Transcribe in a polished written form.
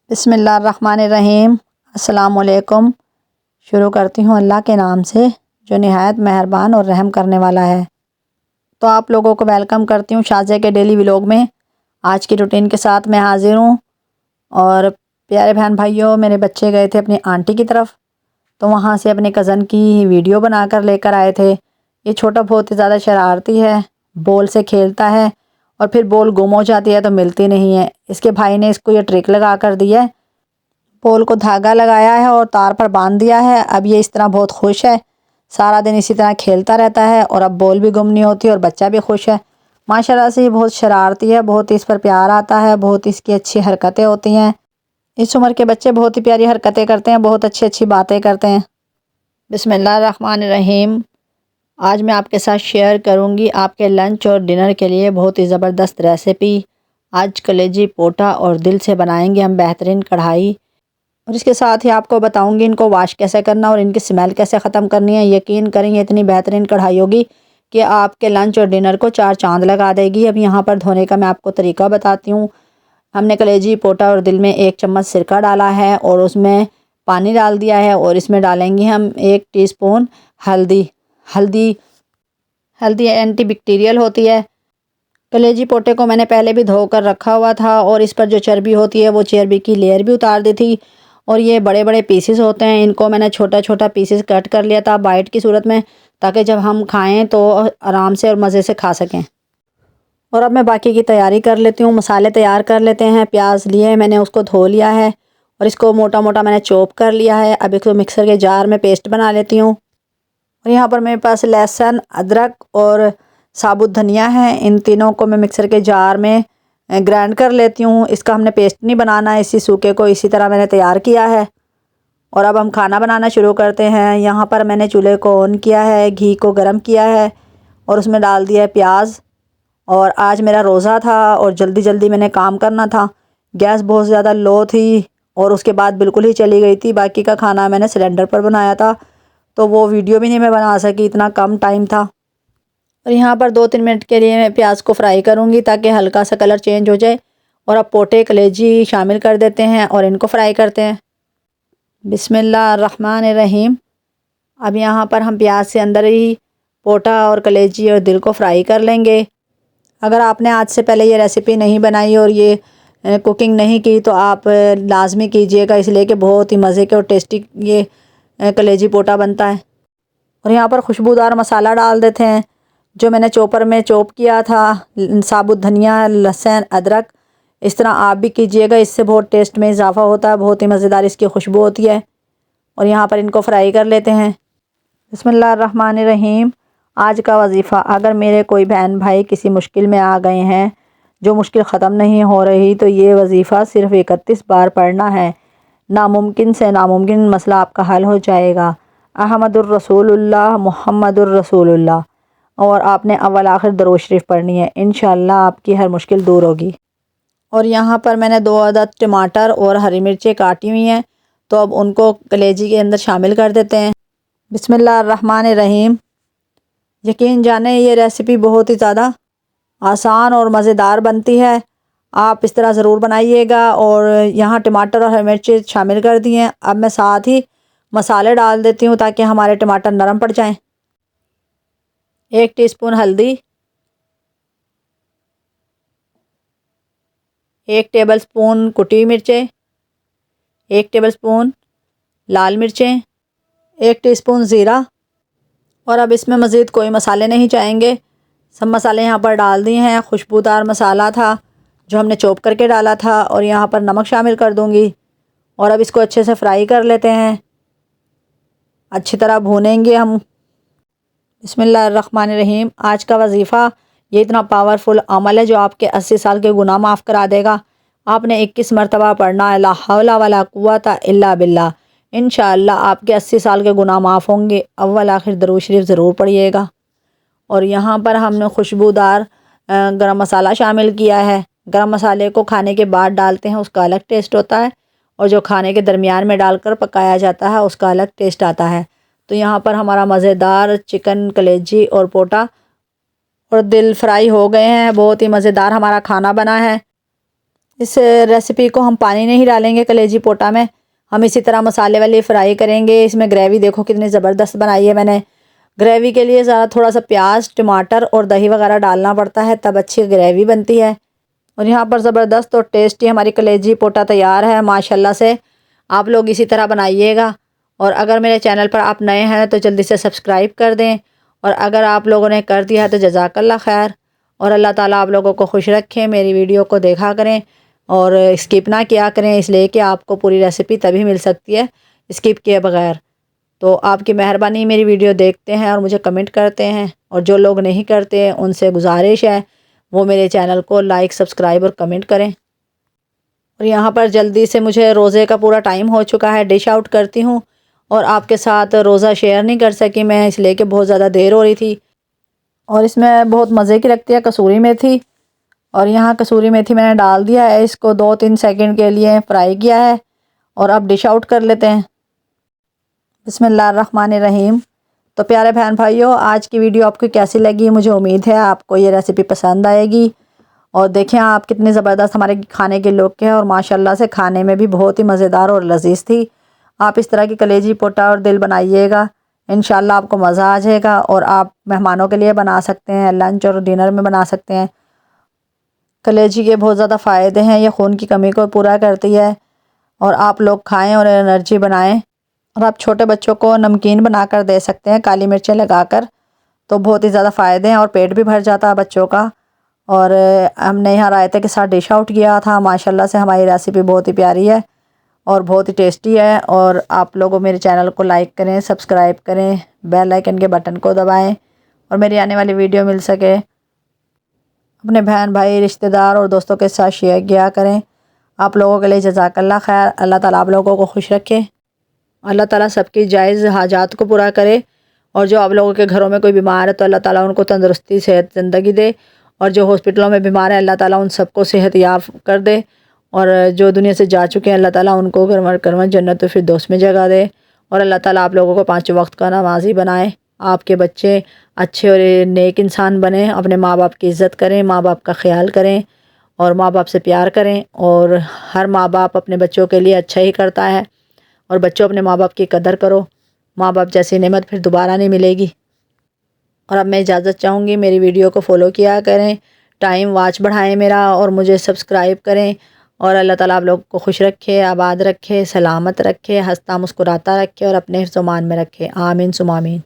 बिस्मिल्लाहिर्रहमानिर्रहीम। अस्सलामुअलैकुम। शुरू करती हूँ अल्लाह के नाम से जो निहायत मेहरबान और रहम करने वाला है। तो आप लोगों को वेलकम करती हूँ शाज़े के डेली व्लॉग में। आज की रूटीन के साथ मैं हाज़िर हूँ। और प्यारे बहन भाइयों, मेरे बच्चे गए थे अपनी आंटी की तरफ, तो वहाँ से अपने कज़न की वीडियो बना कर लेकर आए थे। ये छोटा बहुत ही ज़्यादा शरारती है, बॉल से खेलता है और फिर बॉल गुम हो जाती है तो मिलती नहीं है। इसके भाई ने इसको ये ट्रिक लगा कर दी है, बॉल को धागा लगाया है और तार पर बांध दिया है। अब ये इस तरह बहुत खुश है, सारा दिन इसी तरह खेलता रहता है और अब बॉल भी गुम नहीं होती और बच्चा भी खुश है। माशाल्लाह से ये बहुत शरारती है, बहुत इस पर प्यार आता है, बहुत इसकी अच्छी हरकतें होती हैं। इस उम्र के बच्चे बहुत ही प्यारी हरकतें करते हैं, बहुत अच्छी अच्छी बातें करते हैं। बिस्मिल्लाहिर्रहमानिर्रहीम। आज मैं आपके साथ शेयर करूंगी आपके लंच और डिनर के लिए बहुत ही ज़बरदस्त रेसिपी। आज कलेजी पोटा और दिल से बनाएंगे हम बेहतरीन कढ़ाई, और इसके साथ ही आपको बताऊंगी इनको वॉश कैसे करना और इनकी स्मेल कैसे ख़त्म करनी है। यकीन करेंगे इतनी बेहतरीन कढ़ाई होगी कि आपके लंच और डिनर को चार चांद लगा देगी। अब यहाँ पर धोने का मैं आपको तरीका बताती हूँ। हमने कलेजी पोटा और दिल में 1 चम्मच सिरका डाला है और उसमें पानी डाल दिया है, और इसमें डालेंगे हम 1 टीस्पून हल्दी। हल्दी हल्दी एंटीबैक्टीरियल होती है। कलेजी पोटे को मैंने पहले भी धोकर रखा हुआ था और इस पर जो चर्बी होती है वो चर्बी की लेयर भी उतार दी थी। और ये बड़े बड़े पीसेस होते हैं, इनको मैंने छोटा छोटा पीसेस कट कर लिया था बाइट की सूरत में, ताकि जब हम खाएं तो आराम से और मज़े से खा सकें। और अब मैं बाकी की तैयारी कर लेती हूँ, मसाले तैयार कर लेते हैं। प्याज लिए मैंने, उसको धो लिया है और इसको मोटा मोटा मैंने चॉप कर लिया है। अब इसको मिक्सर के जार में पेस्ट बना लेती हूँ। और यहाँ पर मेरे पास लहसुन, अदरक और साबुत धनिया है। इन तीनों को मैं मिक्सर के जार में ग्राइंड कर लेती हूँ। इसका हमने पेस्ट नहीं बनाना है, इसी सूखे को इसी तरह मैंने तैयार किया है। और अब हम खाना बनाना शुरू करते हैं। यहाँ पर मैंने चूल्हे को ऑन किया है, घी को गर्म किया है और उसमें डाल दिया है प्याज। और आज मेरा रोज़ा था और जल्दी जल्दी मैंने काम करना था। गैस बहुत ज़्यादा लो थी और उसके बाद बिल्कुल ही चली गई थी। बाकी का खाना मैंने सिलेंडर पर बनाया था, तो वो वीडियो भी नहीं मैं बना सकी, इतना कम टाइम था। और यहाँ पर 2-3 मिनट के लिए मैं प्याज को फ्राई करूँगी ताकि हल्का सा कलर चेंज हो जाए। और अब पोटे कलेजी शामिल कर देते हैं और इनको फ्राई करते हैं। बिस्मिल्लाहिर्रहमानिर्रहीम। अब यहाँ पर हम प्याज से अंदर ही पोटा और कलेजी और दिल को फ्राई कर लेंगे। अगर आपने आज से पहले ये रेसिपी नहीं बनाई और ये कुकिंग नहीं की तो आप लाजमी कीजिएगा, इसलिए कि बहुत ही मज़े के और टेस्टी ये कलेजी पोटा बनता है। और यहाँ पर खुशबूदार मसाला डाल देते हैं जो मैंने चॉपर में चॉप किया था, साबुत धनिया, लहसुन, अदरक। इस तरह आप भी कीजिएगा, इससे बहुत टेस्ट में इजाफ़ा होता है, बहुत ही मज़ेदार इसकी खुशबू होती है। और यहाँ पर इनको फ्राई कर लेते हैं। बिस्मिल्लाहिर्रहमानिर्रहीम। आज का वजीफ़ा, अगर मेरे कोई बहन भाई किसी मुश्किल में आ गए हैं, जो मुश्किल ख़त्म नहीं हो रही, तो ये वजीफ़ा सिर्फ़ 31 बार पढ़ना है। नामुमकिन से नामुमकिन मसला आपका हल हो जाएगा। अहमदुर रसूलुल्लाह, मुहम्मदुर रसूलुल्लाह। और आपने अव्वल आखिर दरूद शरीफ पढ़नी है, इंशाअल्लाह आपकी हर मुश्किल दूर होगी। और यहाँ पर मैंने 2 अदद टमाटर और हरी मिर्चें काटी हुई हैं, तो अब उनको कलेजी के अंदर शामिल कर देते हैं। बिस्मिल्लाहिर्रहमानिर्रहीम। यकीन जाने ये रेसिपी बहुत ही ज़्यादा आसान और मज़ेदार बनती है, आप इस तरह ज़रूर बनाइएगा। और यहाँ टमाटर और हरी मिर्चें शामिल कर दी हैं। अब मैं साथ ही मसाले डाल देती हूँ ताकि हमारे टमाटर नरम पड़ जाएं। 1 टीस्पून हल्दी, 1 टेबलस्पून कुटी हुई मिर्चें, 1 टेबलस्पून लाल मिर्चें, 1 टीस्पून ज़ीरा। और अब इसमें मज़ीद कोई मसाले नहीं चाहेंगे, सब मसाले यहाँ पर डाल दिए हैं। खुशबूदार मसाला था जो हमने चॉप करके डाला था। और यहाँ पर नमक शामिल कर दूँगी और अब इसको अच्छे से फ्राई कर लेते हैं, अच्छी तरह भूनेंगे हम। बिस्मिल्लाहिर्रहमानिर्रहीम। आज का वजीफ़ा ये इतना पावरफुल अमल है जो आपके 80 साल के गुनाह माफ़ करा देगा। आपने 21 मरतबा पढ़ना है, ला हौला वला कुव्वता इल्ला बिल्लाह। इंशाअल्लाह आपके 80 साल के गुनाह माफ़ होंगे। अव्वल आखिर दरूद शरीफ ज़रूर पढ़िएगा। और यहाँ पर हमने खुशबूदार गरम मसाला शामिल किया है। गरम मसाले को खाने के बाद डालते हैं, उसका अलग टेस्ट होता है, और जो खाने के दरमियान में डालकर पकाया जाता है उसका अलग टेस्ट आता है। तो यहाँ पर हमारा मज़ेदार चिकन कलेजी और पोटा और दिल फ्राई हो गए हैं, बहुत ही मज़ेदार हमारा खाना बना है। इस रेसिपी को हम पानी नहीं डालेंगे कलेजी पोटा में, हम इसी तरह मसाले वाली फ्राई करेंगे। इसमें ग्रेवी देखो कितनी ज़बरदस्त बनाई है मैंने। ग्रेवी के लिए ज़रा थोड़ा सा प्याज, टमाटर और दही वगैरह डालना पड़ता है, तब अच्छी ग्रेवी बनती है। और यहाँ पर ज़बरदस्त और टेस्टी हमारी कलेजी पोटा तैयार है माशाल्लाह से। आप लोग इसी तरह बनाइएगा। और अगर मेरे चैनल पर आप नए हैं तो जल्दी से सब्सक्राइब कर दें, और अगर आप लोगों ने कर दिया है तो जज़ाकल्लाह खैर। और अल्लाह ताला आप लोगों को खुश रखे। मेरी वीडियो को देखा करें और स्किप ना किया करें, इसलिए कि आपको पूरी रेसिपी तभी मिल सकती है स्किप किए बगैर। तो आपकी मेहरबानी, मेरी वीडियो देखते हैं और मुझे कमेंट करते हैं, और जो लोग नहीं करते उनसे गुजारिश है वो मेरे चैनल को लाइक, सब्सक्राइब और कमेंट करें। और यहाँ पर जल्दी से मुझे रोज़े का पूरा टाइम हो चुका है, डिश आउट करती हूँ। और आपके साथ रोज़ा शेयर नहीं कर सकी मैं, इसलिए कि बहुत ज़्यादा देर हो रही थी। और इसमें बहुत मज़े की लगती है कसूरी मेथी। और यहाँ कसूरी मेथी मैंने डाल दिया है, इसको 2-3 सेकंड के लिए फ्राई किया है। और अब डिश आउट कर लेते हैं। बिस्मिल्लाहिर्रहमानिर्रहीम। तो प्यारे बहन भाइयों, आज की वीडियो आपको कैसी लगी? मुझे उम्मीद है आपको ये रेसिपी पसंद आएगी। और देखें आप कितने ज़बरदस्त हमारे खाने के लोग के हैं, और माशाल्लाह से खाने में भी बहुत ही मज़ेदार और लजीज थी। आप इस तरह की कलेजी पोटा और दिल बनाइएगा, इंशाल्लाह आपको मज़ा आ जाएगा। और आप मेहमानों के लिए बना सकते हैं, लंच और डिनर में बना सकते हैं। कलेजी के बहुत ज़्यादा फ़ायदे हैं, ये खून की कमी को पूरा करती है। और आप लोग खाएं और एनर्जी बनाएं। और आप छोटे बच्चों को नमकीन बनाकर दे सकते हैं काली मिर्चें लगाकर, तो बहुत ही ज़्यादा फ़ायदे हैं और पेट भी भर जाता है बच्चों का। और हमने यहाँ रायते के साथ डिश आउट किया था। माशाल्लाह से हमारी रेसिपी बहुत ही प्यारी है और बहुत ही टेस्टी है। और आप लोगों मेरे चैनल को लाइक करें, सब्सक्राइब करें, बेल आइकन के बटन को दबाएं, और मेरी आने वाली वीडियो मिल सके अपने बहन भाई, रिश्तेदार और दोस्तों के साथ शेयर किया करें। आप लोगों के लिए जज़ाकल्लाह खैर। अल्लाह ताला आप लोगों को खुश रखे। अल्लाह ताला सबकी जायज़ हाजात को पूरा करे। और जो आप लोगों के घरों में कोई बीमार है तो अल्लाह ताला उनको तंदुरुस्ती, सेहत, ज़िंदगी दे। और जो हॉस्पिटलों में बीमार है अल्लाह ताला उन सबको सेहत याब कर दे। और जो दुनिया से जा चुके हैं अल्लाह ताला उनको करवट जन्नत फिरदौस में जगह दे। और अल्लाह ताला आप लोगों को 5 वक्त का नमाजी बनाए। आपके बच्चे अच्छे और नेक इंसान बने, अपने माँ बाप की इज़्ज़त करें, माँ बाप का ख्याल करें और माँ बाप से प्यार करें। और हर माँ बाप अपने बच्चों के लिए अच्छा ही करता है। और बच्चों, अपने माँ बाप की कदर करो, माँ बाप जैसी नेमत फिर दोबारा नहीं मिलेगी। और अब मैं इजाज़त चाहूँगी, मेरी वीडियो को फॉलो किया करें, टाइम वॉच बढ़ाएं मेरा, और मुझे सब्सक्राइब करें। और अल्लाह ताला आप लोग को खुश रखे, आबाद रखे, सलामत रखे, हंसता मुस्कुराता रखे और अपने हिफ्ज़-ओ-मान में रखे। आमीन सुमा आमीन।